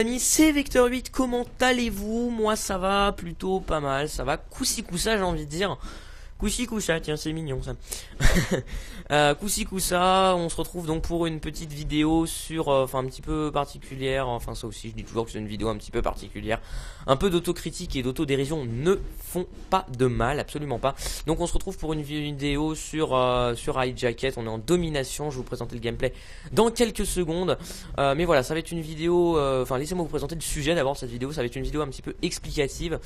Amis, c'est Vector8, comment allez-vous? Moi ça va plutôt pas mal, ça va coussi coussa j'ai envie de dire. Coussi coussa, tiens c'est mignon ça. Coussi coussa, on se retrouve donc pour une petite vidéo sur, enfin un petit peu particulière, enfin ça aussi je dis toujours que c'est une vidéo un petit peu particulière. Un peu d'autocritique et d'autodérision ne font pas de mal, absolument pas. Donc on se retrouve pour une vidéo sur Hijacket, on est en domination, je vais vous présenter le gameplay dans quelques secondes. Mais voilà, ça va être une vidéo, enfin laissez-moi vous présenter le sujet d'abord de cette vidéo, ça va être une vidéo un petit peu explicative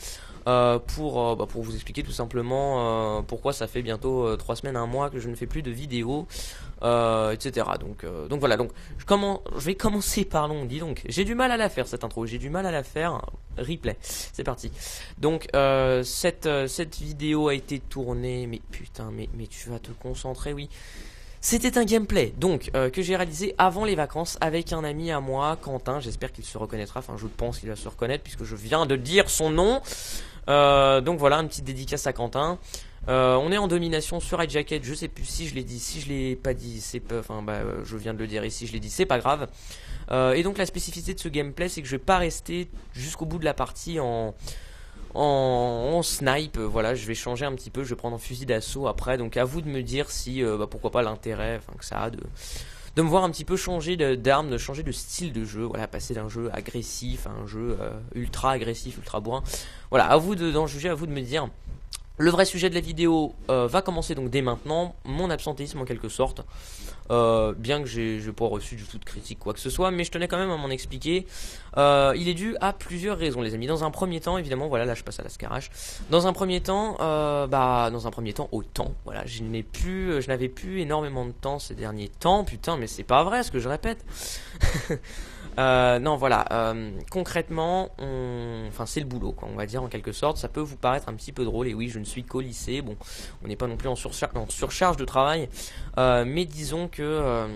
pour vous expliquer tout simplement pourquoi ça fait bientôt 3 semaines, 1 mois que je ne fais plus de vidéos, etc. Donc voilà, donc je vais commencer par dis donc, j'ai du mal à la faire cette intro, j'ai du mal à la faire, replay, c'est parti. Donc cette vidéo a été tournée, mais putain, mais tu vas te concentrer, oui. C'était un gameplay donc que j'ai réalisé avant les vacances avec un ami à moi, Quentin, j'espère qu'il se reconnaîtra, enfin je pense qu'il va se reconnaître puisque je viens de dire son nom. Donc voilà, une petite dédicace à Quentin. On est en domination sur Hijacket, je sais plus si je l'ai dit, si je l'ai pas dit, c'est pas, enfin je viens de le dire ici, je l'ai dit, c'est pas grave. Et donc la spécificité de ce gameplay, c'est que je vais pas rester jusqu'au bout de la partie en snipe, voilà, je vais changer un petit peu, je vais prendre un fusil d'assaut après, donc à vous de me dire si, pourquoi pas l'intérêt, enfin que ça a de me voir un petit peu changer d'arme, de changer de style de jeu, voilà, passer d'un jeu agressif à un jeu ultra agressif, ultra bourrin, voilà, à vous d'en juger, à vous de me dire. Le vrai sujet de la vidéo va commencer donc dès maintenant, mon absentéisme en quelque sorte, bien que j'ai pas reçu du tout de critique quoi que ce soit, mais je tenais quand même à m'en expliquer. Il est dû à plusieurs raisons les amis. Dans un premier temps, évidemment, voilà, là je passe à la scarache. Dans un premier temps, au temps, voilà, je n'avais plus énormément de temps ces derniers temps, putain, mais c'est pas vrai ce que je répète. Non voilà, concrètement enfin c'est le boulot quoi, on va dire en quelque sorte. Ça peut vous paraître un petit peu drôle, et oui je ne suis qu'au lycée, bon on n'est pas non plus en surcharge de travail, mais disons que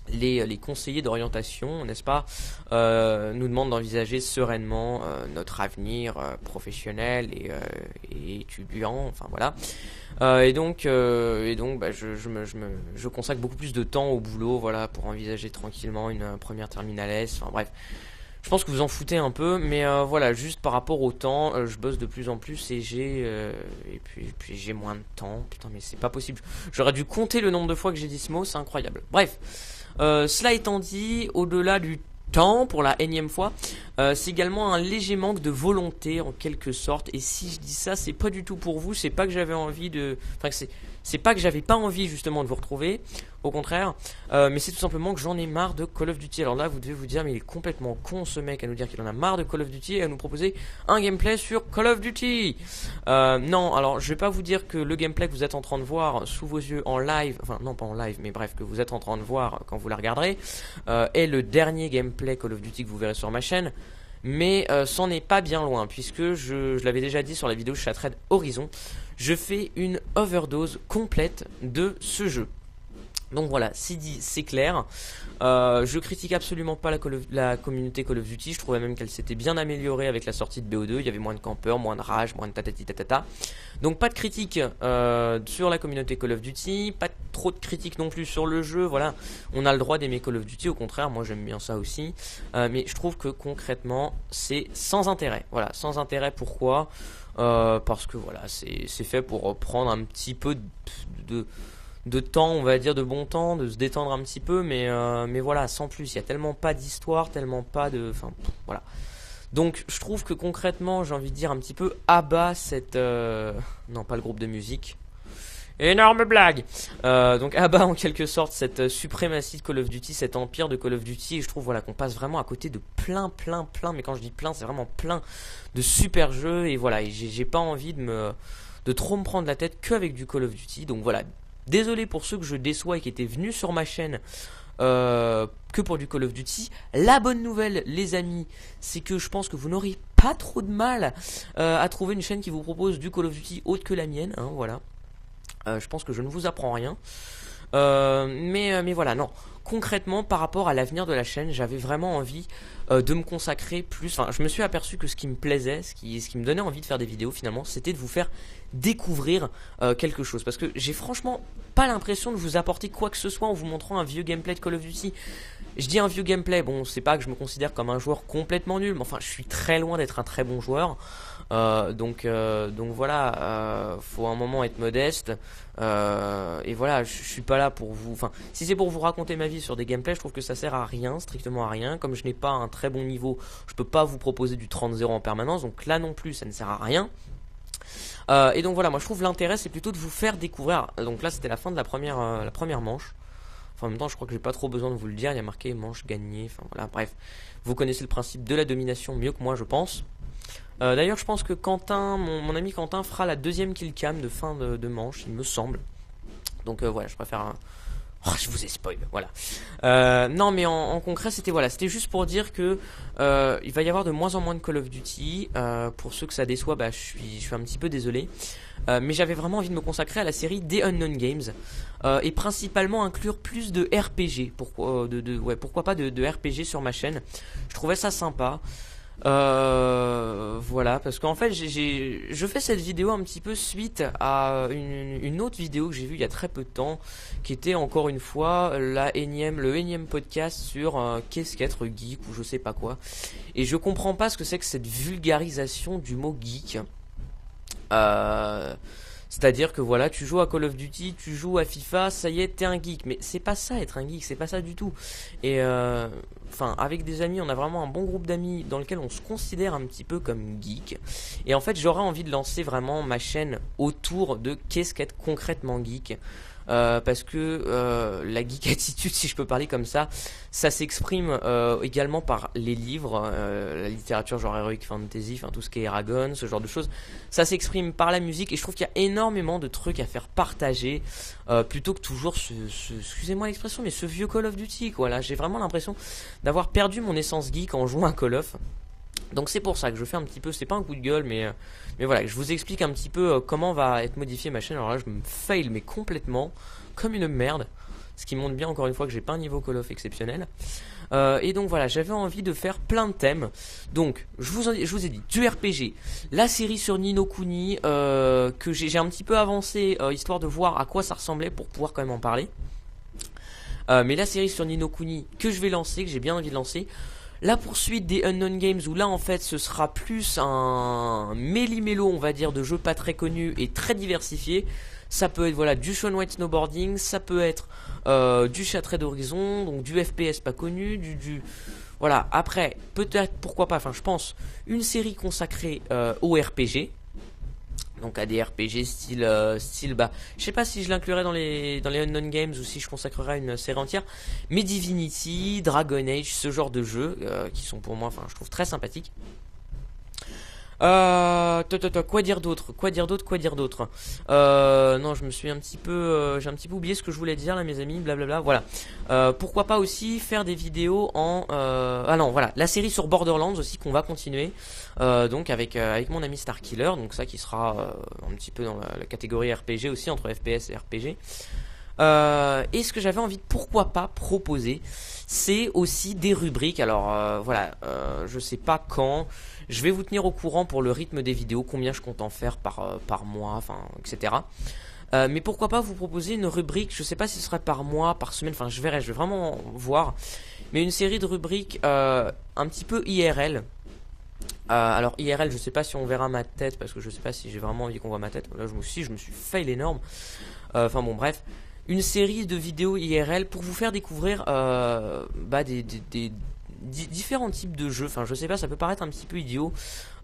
les conseillers d'orientation, n'est-ce pas, nous demandent d'envisager sereinement notre avenir professionnel et étudiant, enfin voilà. Et donc je consacre beaucoup plus de temps au boulot, voilà, pour envisager tranquillement une première terminale S, enfin bref. Je pense que vous en foutez un peu, mais voilà, juste par rapport au temps, je bosse de plus en plus et puis j'ai moins de temps. Putain, mais c'est pas possible. J'aurais dû compter le nombre de fois que j'ai dit ce mot, c'est incroyable. Bref, cela étant dit, au-delà du temps pour la énième fois, c'est également un léger manque de volonté en quelque sorte. Et si je dis ça, c'est pas du tout pour vous, c'est pas que j'avais envie de, enfin c'est pas que j'avais pas envie justement de vous retrouver, au contraire, mais c'est tout simplement que j'en ai marre de Call of Duty. Alors là vous devez vous dire mais il est complètement con ce mec à nous dire qu'il en a marre de Call of Duty et à nous proposer un gameplay sur Call of Duty. Non, alors je vais pas vous dire que le gameplay que vous êtes en train de voir sous vos yeux en live, enfin non pas en live mais bref que vous êtes en train de voir quand vous la regarderez, est le dernier gameplay Call of Duty que vous verrez sur ma chaîne. Mais c'en est pas bien loin, puisque je l'avais déjà dit sur la vidéo Shattered Horizon, je fais une overdose complète de ce jeu. Donc voilà, c'est dit, c'est clair. Je critique absolument pas la communauté Call of Duty. Je trouvais même qu'elle s'était bien améliorée avec la sortie de BO2. Il y avait moins de campeurs, moins de rage, moins de tatati tatata. Donc pas de critique sur la communauté Call of Duty, pas trop de critique non plus sur le jeu. Voilà, on a le droit d'aimer Call of Duty. Au contraire, moi j'aime bien ça aussi. Mais je trouve que concrètement, c'est sans intérêt. Voilà, sans intérêt. Pourquoi parce que voilà, c'est fait pour prendre un petit peu de temps, on va dire, de bon temps, de se détendre un petit peu, mais voilà, sans plus. Il y a tellement pas d'histoire, tellement pas de, enfin voilà. Donc je trouve que concrètement, j'ai envie de dire un petit peu abat cette non pas le groupe de musique. Énorme blague. Donc abat en quelque sorte cette suprématie de Call of Duty, cet empire de Call of Duty, et je trouve voilà qu'on passe vraiment à côté de plein, mais quand je dis plein, c'est vraiment plein de super jeux, et voilà, j'ai pas envie de trop me prendre la tête qu'avec du Call of Duty. Donc voilà, désolé pour ceux que je déçois et qui étaient venus sur ma chaîne que pour du Call of Duty. La bonne nouvelle les amis, c'est que je pense que vous n'aurez pas trop de mal à trouver une chaîne qui vous propose du Call of Duty autre que la mienne, hein, voilà. Je pense que je ne vous apprends rien. Mais voilà, non. concrètement par rapport à l'avenir de la chaîne, j'avais vraiment envie de me consacrer plus. Enfin, je me suis aperçu que ce qui me plaisait, ce qui me donnait envie de faire des vidéos finalement, c'était de vous faire découvrir quelque chose. Parce que j'ai franchement pas l'impression de vous apporter quoi que ce soit en vous montrant un vieux gameplay de Call of Duty. Je dis un vieux gameplay, bon, c'est pas que je me considère comme un joueur complètement nul, mais enfin, je suis très loin d'être un très bon joueur. Donc voilà, faut un moment être modeste. Et voilà, je suis pas là pour vous. Enfin, si c'est pour vous raconter ma vie sur des gameplays, je trouve que ça sert à rien, strictement à rien. Comme je n'ai pas un très bon niveau, je peux pas vous proposer du 30-0 en permanence. Donc là non plus, ça ne sert à rien. Et donc voilà, moi je trouve l'intérêt c'est plutôt de vous faire découvrir. Donc là c'était la fin de la première manche. Enfin, en même temps, je crois que j'ai pas trop besoin de vous le dire. Il y a marqué manche gagnée. Enfin voilà, bref, vous connaissez le principe de la domination mieux que moi, je pense. D'ailleurs, je pense que Quentin, mon ami Quentin, fera la deuxième killcam de fin de manche, il me semble. Donc voilà, je préfère un... Oh, je vous ai spoil, voilà. Non, mais en concret, c'était juste pour dire que il va y avoir de moins en moins de Call of Duty. Pour ceux que ça déçoit, bah, je suis un petit peu désolé. Mais j'avais vraiment envie de me consacrer à la série des Unknown Games et principalement inclure plus de RPG. Pourquoi pas de RPG sur ma chaîne. Je trouvais ça sympa. Voilà, parce qu'en fait je fais cette vidéo un petit peu suite à une autre vidéo que j'ai vue il y a très peu de temps, qui était encore une fois le énième podcast sur qu'est-ce qu'être geek ou je sais pas quoi. Et je comprends pas ce que c'est que cette vulgarisation du mot geek. C'est-à-dire que voilà, tu joues à Call of Duty, tu joues à FIFA, ça y est, t'es un geek. Mais c'est pas ça être un geek, c'est pas ça du tout. Et enfin, avec des amis, on a vraiment un bon groupe d'amis dans lequel on se considère un petit peu comme geek. Et en fait, j'aurais envie de lancer vraiment ma chaîne autour de qu'est-ce qu'être concrètement geek. Parce que la geek attitude, si je peux parler comme ça s'exprime également par les livres, la littérature genre Heroic Fantasy, enfin tout ce qui est Eragon, ce genre de choses. Ça s'exprime par la musique et je trouve qu'il y a énormément de trucs à faire partager plutôt que toujours excusez-moi l'expression, mais ce vieux Call of Duty quoi. Là, j'ai vraiment l'impression d'avoir perdu mon essence geek en jouant à Call of. Donc c'est pour ça que je fais un petit peu, c'est pas un coup de gueule, mais voilà, je vous explique un petit peu comment va être modifiée ma chaîne. Alors là, je me fail mais complètement, comme une merde, ce qui montre bien encore une fois que j'ai pas un niveau Call of exceptionnel. Et donc voilà, j'avais envie de faire plein de thèmes. Donc je vous ai dit du RPG, la série sur Ni no Kuni que j'ai un petit peu avancé histoire de voir à quoi ça ressemblait pour pouvoir quand même en parler. Mais la série sur Ni no Kuni que je vais lancer, que j'ai bien envie de lancer. La poursuite des Unknown Games où là en fait ce sera plus un méli-mélo on va dire de jeux pas très connus et très diversifiés. Ça peut être voilà du Shaun White Snowboarding, ça peut être du Shattered Horizon, donc du FPS pas connu, voilà. Après peut-être pourquoi pas, enfin je pense une série consacrée au RPG. Donc à des RPG style bah je sais pas si je l'inclurais dans les Unknown Games ou si je consacrerais une série entière, mais Divinity, Dragon Age, ce genre de jeux qui sont pour moi, enfin je trouve très sympathiques. Quoi dire d'autre non, je me suis un petit peu j'ai un petit peu oublié ce que je voulais dire là mes amis, blablabla. Voilà. Pourquoi pas aussi faire des vidéos en ah non, voilà, la série sur Borderlands aussi qu'on va continuer donc avec mon ami Starkiller, donc ça qui sera un petit peu dans la catégorie RPG aussi, entre FPS et RPG. Et ce que j'avais envie de pourquoi pas proposer, c'est aussi des rubriques. Alors voilà, je sais pas quand. Je vais vous tenir au courant pour le rythme des vidéos, combien je compte en faire par mois, enfin etc. Mais pourquoi pas vous proposer une rubrique, je sais pas si ce serait par mois, par semaine, enfin je vais vraiment voir. Mais une série de rubriques un petit peu IRL. Alors IRL, je sais pas si on verra ma tête, parce que je sais pas si j'ai vraiment envie qu'on voit ma tête. Là je me suis fail énorme. Enfin bon bref. Une série de vidéos IRL pour vous faire découvrir des différents types de jeux. Enfin je sais pas, ça peut paraître un petit peu idiot.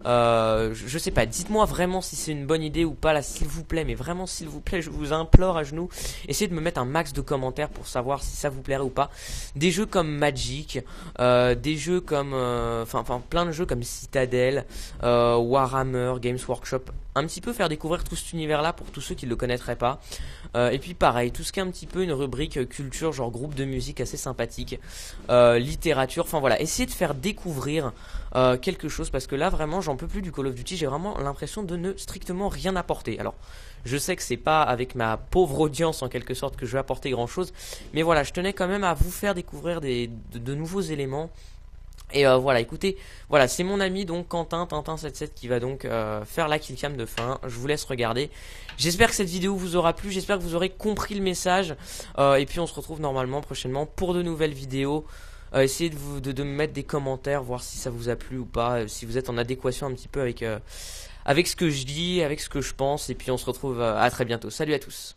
Je sais pas, dites-moi vraiment si c'est une bonne idée ou pas là, s'il vous plaît, mais vraiment s'il vous plaît, je vous implore à genoux, essayez de me mettre un max de commentaires pour savoir si ça vous plairait ou pas. Des jeux comme Magic, des jeux comme enfin plein de jeux comme Citadel, Warhammer, Games Workshop, un petit peu faire découvrir tout cet univers là pour tous ceux qui ne le connaîtraient pas. Et puis pareil, tout ce qui est un petit peu une rubrique culture, genre groupe de musique assez sympathique, littérature, enfin voilà. voilà, essayez de faire découvrir quelque chose, parce que là vraiment j'en peux plus du Call of Duty. J'ai vraiment l'impression de ne strictement rien apporter. Alors je sais que c'est pas avec ma pauvre audience en quelque sorte que je vais apporter grand chose, mais voilà, je tenais quand même à vous faire découvrir de nouveaux éléments. Et voilà, écoutez, voilà, c'est mon ami donc Quentin, Tintin77 qui va donc faire la killcam de fin. Je vous laisse regarder. J'espère que cette vidéo vous aura plu, j'espère que vous aurez compris le message. Et puis on se retrouve normalement prochainement pour de nouvelles vidéos. Essayez de me mettre des commentaires, voir si ça vous a plu ou pas, si vous êtes en adéquation un petit peu avec ce que je dis, avec ce que je pense. Et puis on se retrouve à très bientôt. Salut à tous.